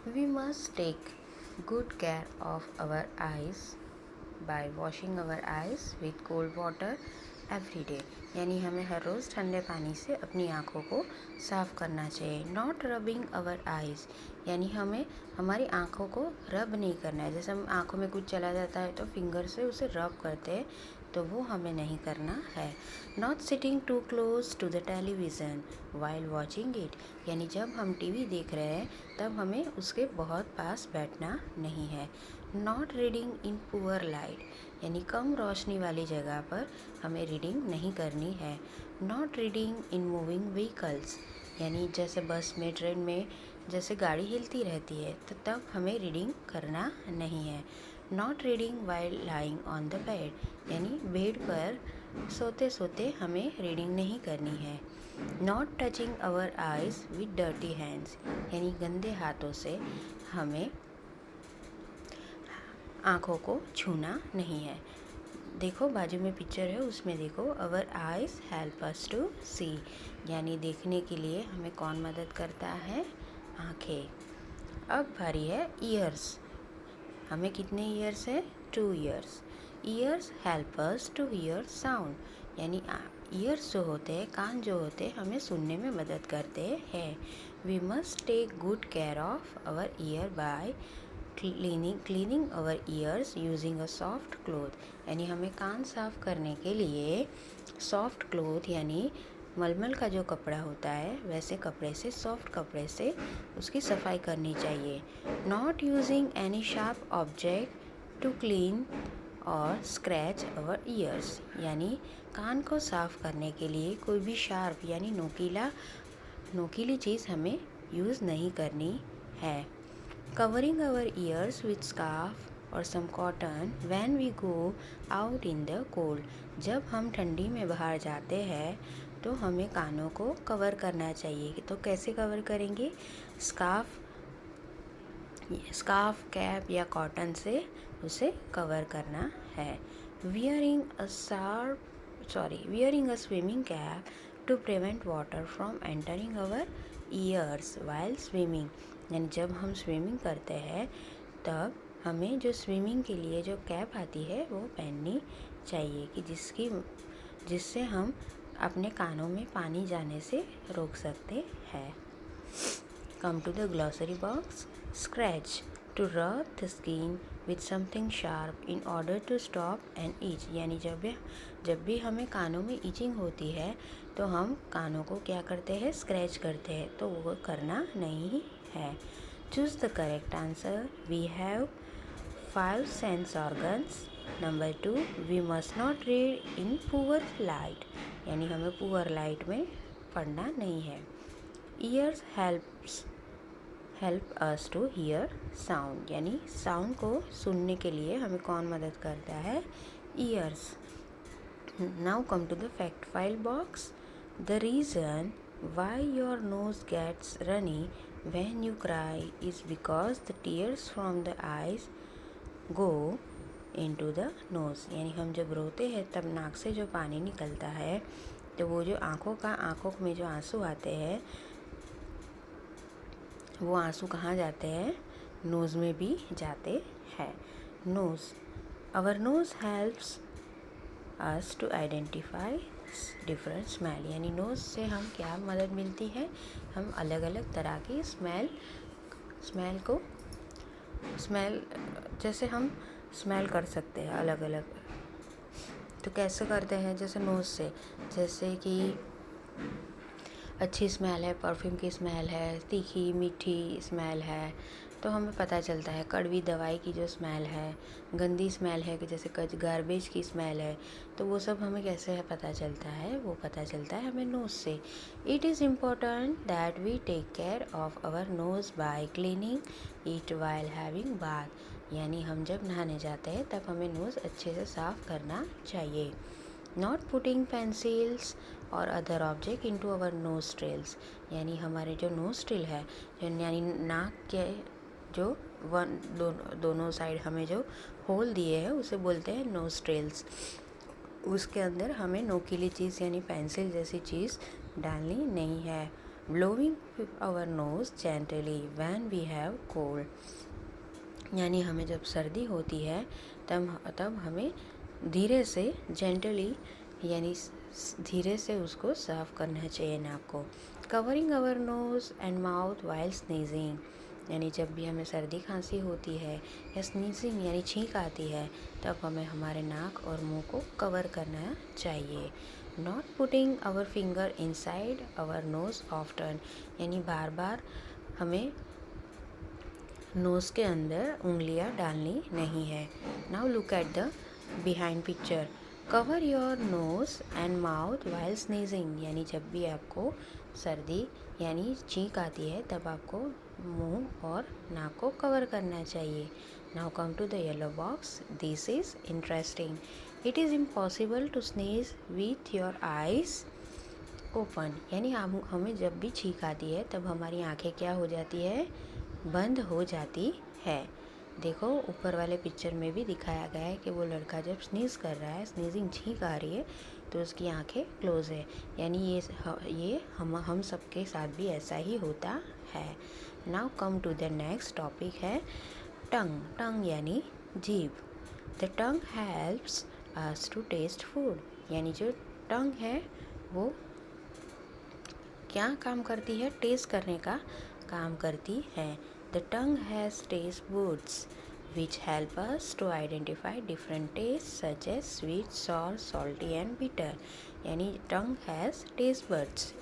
We must take good care of our eyes by washing our eyes with cold water every day. यानी हमें हर रोज़ ठंडे पानी से अपनी आँखों को साफ़ करना चाहिए. नॉट रबिंग आवर आइज़ यानी हमें हमारी आँखों को रब नहीं करना है. जैसे हम आँखों में कुछ चला जाता है तो फिंगर से उसे रब करते हैं, तो वो हमें नहीं करना है. Not sitting too close to the television while watching it यानी जब हम टीवी देख रहे हैं तब हमें उसके बहुत पास बैठना नहीं है. Not reading in poor light यानी कम रोशनी वाली जगह पर हमें रीडिंग नहीं करनी है. Not reading in moving vehicles यानी जैसे बस में, ट्रेन में जैसे गाड़ी हिलती रहती है तो तब हमें रीडिंग करना नहीं है. Not reading while lying on the bed यानी बेड पर सोते सोते हमें रीडिंग नहीं करनी है. Not touching our eyes with dirty hands यानी गंदे हाथों से हमें आँखों को छूना नहीं है. देखो बाजू में पिक्चर है, उसमें देखो अवर आइज़ हेल्प अस टू सी यानी देखने के लिए हमें कौन मदद करता है? आँखें. अब बारी है ईयर्स. हमें कितने ईयर्स है? 2 ears. Ears help us to hear sound यानी ईयर्स जो होते हैं, कान जो होते हैं, हमें सुनने में मदद करते हैं. We must take good care of our ear by cleaning our ears using a soft cloth यानी हमें कान साफ़ करने के लिए सॉफ्ट क्लोथ यानी मलमल का जो कपड़ा होता है वैसे कपड़े से, सॉफ्ट कपड़े से उसकी सफाई करनी चाहिए. Not using any sharp object to clean or scratch our ears यानी कान को साफ़ करने के लिए कोई भी शार्प यानी नोकीली चीज़ हमें यूज़ नहीं करनी है. Covering our ears with scarf or some cotton when we go out in the cold. जब हम ठंडी में बाहर जाते हैं तो हमें कानों को कवर करना चाहिए. तो कैसे कवर करेंगे? स्कार्फ, कैप या कॉटन से उसे कवर करना है. Wearing a swimming cap to prevent water from entering our ears while swimming यानी जब हम स्विमिंग करते हैं तब हमें जो स्विमिंग के लिए जो कैप आती है वो पहननी चाहिए कि जिससे हम अपने कानों में पानी जाने से रोक सकते हैं. Come to the glossary box. Scratch to rub the skin with something sharp in order to stop an itch यानी जब भी हमें कानों में ईचिंग होती है तो हम कानों को क्या करते हैं? स्क्रैच करते हैं, तो वो करना नहीं है. Choose the correct answer. We have 5 sense organs. Number 2, we must not read in poor light यानी हमें पुअर लाइट में पढ़ना नहीं है. Ears help us to hear sound यानी साउंड को सुनने के लिए हमें कौन मदद करता है? Ears. Now come to the fact file box. The reason why your nose gets runny when you cry is because the tears from the eyes go into the nose यानी हम जब रोते हैं तब नाक से जो पानी निकलता है तो वो जो आँखों में जो आंसू आते हैं वो आंसू कहाँ जाते हैं? नोज़ में भी जाते हैं. Nose. Our nose helps us to identify different smell यानी नोज़ से हम क्या मदद मिलती है? हम अलग अलग तरह की स्मेल जैसे हम स्मेल कर सकते हैं अलग अलग. तो कैसे करते हैं? जैसे नोज़ से, जैसे कि अच्छी स्मेल है, परफ्यूम की स्मेल है, तीखी मीठी स्मेल है, तो हमें पता चलता है. कड़वी दवाई की जो स्मेल है, गंदी स्मेल है कि जैसे गार्बेज की स्मेल है, तो वो सब हमें कैसे पता चलता है? वो पता चलता है हमें नोज़ से. It is important that we take care of our nose by cleaning it while having bath यानी हम जब नहाने जाते हैं तब हमें नोज़ अच्छे से साफ़ करना चाहिए. Not putting pencils or other object into our nostrils यानी हमारे जो नोस्ट्रिल है यानी नाक के जो दोनों साइड हमें जो होल दिए हैं उसे बोलते हैं नोस्ट्रिल्स. उसके अंदर हमें नोकीली चीज़ यानी पेंसिल जैसी चीज़ डालनी नहीं है. Blowing our nose gently when we have cold, यानी हमें जब सर्दी होती है तब हमें धीरे से जेंटली यानी धीरे से उसको साफ करना चाहिए नाक को। Covering our nose and mouth while sneezing, यानी जब भी हमें सर्दी खांसी होती है या स्नीजिंग यानी छींक आती है तब हमें हमारे नाक और मुंह को कवर करना चाहिए। Not putting our finger inside our nose often, यानी बार बार हमें नोज़ के अंदर उंगलियां डालनी नहीं है। Now look at the behind picture. Cover your nose and mouth while sneezing, यानी जब भी आपको सर्दी यानी छींक आती है तब आपको मुंह और नाक को कवर करना चाहिए। Now come to the yellow box. This is interesting. It is impossible to sneeze with your eyes open, यानी हमें जब भी छींक आती है तब हमारी आंखें क्या हो जाती है, बंद हो जाती है। देखो ऊपर वाले पिक्चर में भी दिखाया गया है कि वो लड़का जब स्नीज़ कर रहा है, स्नीजिंग छींक आ रही है तो उसकी आंखें क्लोज है, यानी ये हम सबके साथ भी ऐसा ही होता है। Now come to the next topic है टंग। टंग यानी जीभ। The tongue helps us to taste food, यानी जो टंग है वो क्या काम करती है, टेस्ट करने का काम करती है। The tongue has taste buds which help us to identify different tastes such as sweet, sour, salty and bitter, यानी tongue has taste buds.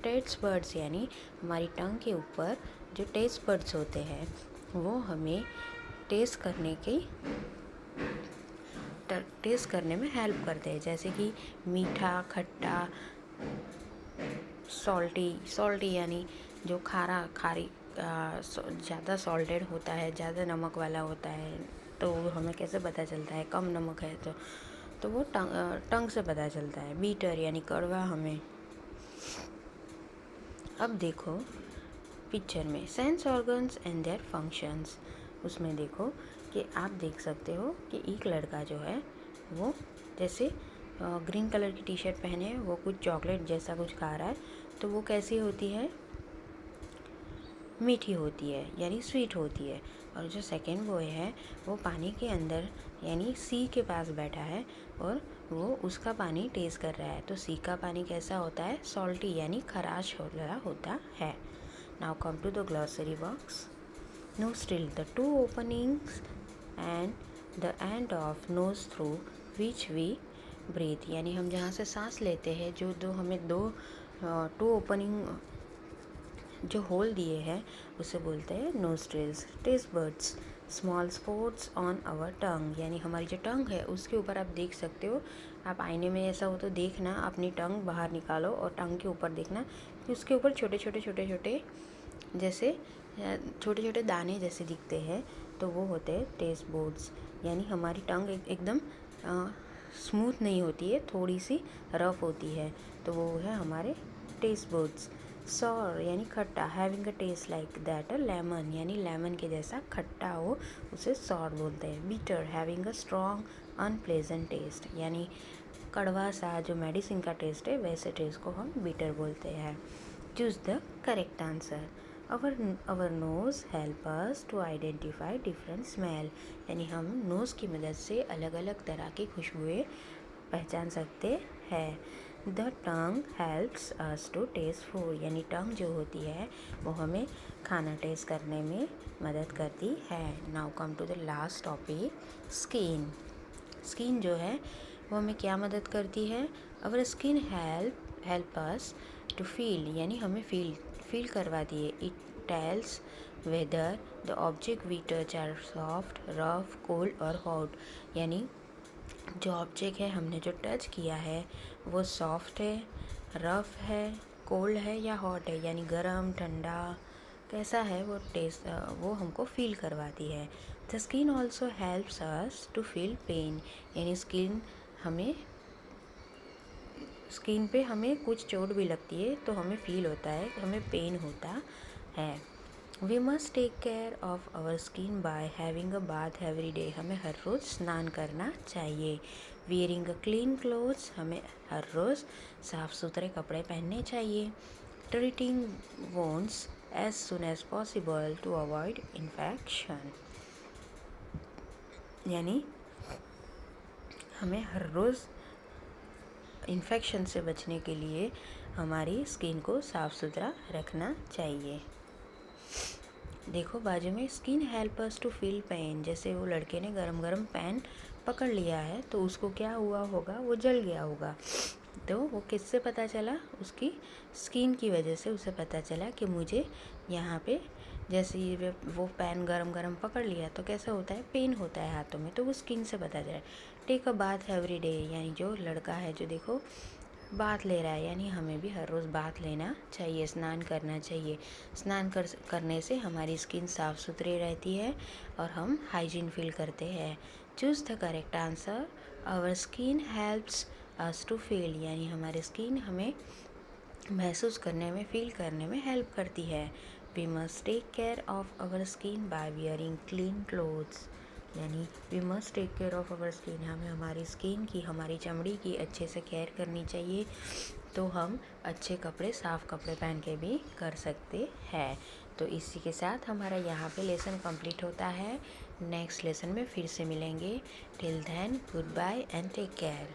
Taste buds यानी हमारी टंग के ऊपर जो टेस्ट बर्ड्स होते हैं वो हमें टेस्ट करने में हेल्प करते हैं, जैसे कि मीठा, खट्टा, सॉल्टी यानी जो खारी ज़्यादा सॉल्टेड होता है, ज़्यादा नमक वाला होता है तो हमें कैसे पता चलता है, कम नमक है तो वो टंग से पता चलता है। बीटर यानी कड़वा हमें। अब देखो पिक्चर में sense organs and their functions, उसमें देखो कि आप देख सकते हो कि एक लड़का जो है वो जैसे ग्रीन कलर की टी शर्ट पहने वो कुछ चॉकलेट जैसा कुछ खा रहा है, तो वो कैसी होती है, मीठी होती है यानी स्वीट होती है। और जो सेकेंड बॉय है वो पानी के अंदर यानी सी के पास बैठा है और वो उसका पानी टेस्ट कर रहा है, तो सी का पानी कैसा होता है, सॉल्टी यानी खराश होता है। Now come to the glossary box. Nostril, the two openings and the end of nose through which we breathe, यानी हम जहाँ से सांस लेते हैं जो हमें टू ओपनिंग जो होल दिए हैं उसे बोलते हैं nostrils. Taste buds, small spots on our tongue, यानी हमारी जो टंग है उसके ऊपर आप देख सकते हो, आप आईने में ऐसा हो तो देखना, अपनी टंग बाहर निकालो और टंग के ऊपर देखना कि उसके ऊपर छोटे छोटे जैसे छोटे छोटे दाने जैसे दिखते हैं, तो वो होते हैं टेस्ट बर्ड्स। यानी हमारी टंग एकदम स्मूथ नहीं होती है, थोड़ी सी रफ होती है, तो वो है हमारे टेस्ट बर्ड्स। सॉर यानी खट्टा, having a taste like that a lemon, यानी लेमन के जैसा खट्टा हो उसे सॉर बोलते हैं। Bitter, having a strong unpleasant taste, यानी कड़वा सा जो मेडिसिन का टेस्ट है वैसे टेस्ट को हम बीटर बोलते हैं। Choose the correct answer. our nose help us to identify different smell, यानी हम नोज़ की मदद से अलग अलग तरह की खुशबुएं पहचान सकते हैं। The tongue helps us to taste food, यानी टंग जो होती है वो हमें खाना टेस्ट करने में मदद करती है। Now come to the last topic, skin. Skin जो है वो हमें क्या मदद करती है, our skin help us to feel, यानी हमें फील करवाती है। It tells whether the object we touch are soft, rough, cold or hot, यानी जो ऑब्जेक्ट है हमने जो टच किया है वो सॉफ्ट है, रफ है, कोल्ड है या हॉट है, यानी गर्म ठंडा कैसा है वो टेस्ट वो हमको फील करवाती है। The skin also helps us to feel pain, यानी स्किन पे हमें कुछ चोट भी लगती है तो हमें फील होता है, हमें पेन होता है। We must take care of our skin by having a bath every day, हमें हर रोज़ स्नान करना चाहिए। वियरिंग अ क्लीन क्लोथ्स, हमें हर रोज़ साफ़ सुथरे कपड़े पहनने चाहिए। treating wounds as soon as possible to avoid infection। यानी हमें हर रोज़ इन्फेक्शन से बचने के लिए हमारी स्किन को साफ़ सुथरा रखना चाहिए। देखो बाजू में skin help us to feel pain. जैसे वो लड़के ने गरम गरम पेन पकड़ लिया है तो उसको क्या हुआ होगा, वो जल गया होगा। तो वो किससे पता चला, उसकी स्किन की वजह से उसे पता चला कि मुझे यहाँ पे जैसे ही वो पेन गरम गरम पकड़ लिया तो कैसा होता है, पेन होता है हाथों में, तो वो स्किन से पता चला। Take a bath every day, यानी जो लड़का है जो देखो बाथ ले रहा है, यानी हमें भी हर रोज़ बाथ लेना चाहिए, स्नान करना चाहिए। स्नान करने से हमारी स्किन साफ़ सुथरी रहती है और हम हाइजीन फील करते हैं। Choose the correct answer. Our skin helps us to feel, यानी हमारी स्किन हमें महसूस करने में, फील करने में हेल्प करती है। We must take care of our skin by wearing clean clothes, यानी we must take care of our skin, हमें हमारी स्किन की, हमारी चमड़ी की अच्छे से केयर करनी चाहिए। तो हम अच्छे कपड़े, साफ़ कपड़े पहन के भी कर सकते हैं। तो इसी के साथ हमारा यहाँ पे लेसन कंप्लीट होता है। नेक्स्ट लेसन में फिर से मिलेंगे। Till then goodbye and take care.